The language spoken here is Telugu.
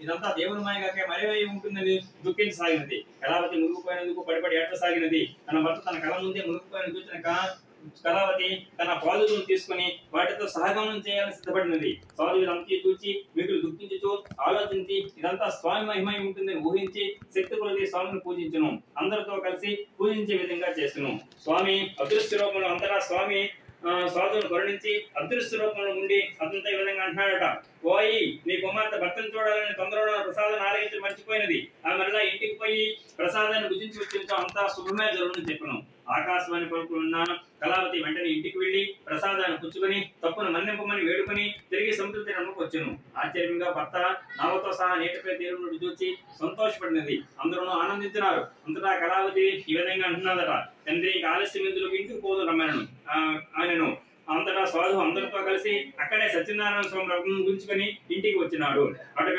ఇదంతా దేవుని మాయగాక మరేవై ఉంటుందని దుఃఖించసాగినది. కళావతి మునిగిపోయినందుకు పడిపడి ఏడ్చసాగినది. తన భర్త తన కళ ముందే మునిగిపోయిన చూసిన కళావతి తన పాదులను తీసుకుని వాటితో సహగమనం చేయాలని సిద్ధపడినది. సాధువు ఇదంతా చూచి మిగులు దుఃఖించుచు ఆలోచించి ఇదంతా స్వామి మహిమై ఉంటుందని ఊహించి శక్తి కొలది స్వామిని పూజించును. అందరితో కలిసి పూజించే విధంగా చేస్తును. స్వామి అదృశ్య రూపంలో అంతటా స్వామి సాధువును కరుణించి అదృశ్య రూపంలో ఉండి అతనితో ఈ విధంగా అంటున్నాడట, పోయి నీ కుమార్తె భర్తను చూడాలని తొందరలో ప్రసాదాన్ని ఆరగించి మర్చిపోయినది. ఆమె మరలా ఇంటికి పోయి ప్రసాదాన్ని భుజించి వచ్చినతో అంతా శుభమే జరుగునని చెప్పను. ఆకాశవాణి పలుకున్న కళావతి వెంటనే ఇంటికి వెళ్లి ప్రసాదాన్ని పుచ్చుకొని తప్పును మన్నింపమని వేడుకొని తిరిగి సముద్ర తీరంలోకి వచ్చాను. ఆశ్చర్యంగా భర్త నావతో సహా నీటిపై తీరును చూచి సంతోషపడినది. అందరూ ఆనందించినారు. అంతటా కళావతి ఈ విధంగా అంటున్నదట, తండ్రి ఆలస్యం ఎందుకు ఇంటికి పోదు రమ్మను ఆయనను. అంతటా సాధువు అందరితో కలిసి అక్కడే సత్యనారాయణ స్వామి రథం గుంచుకొని ఇంటికి వచ్చినాడు. అటు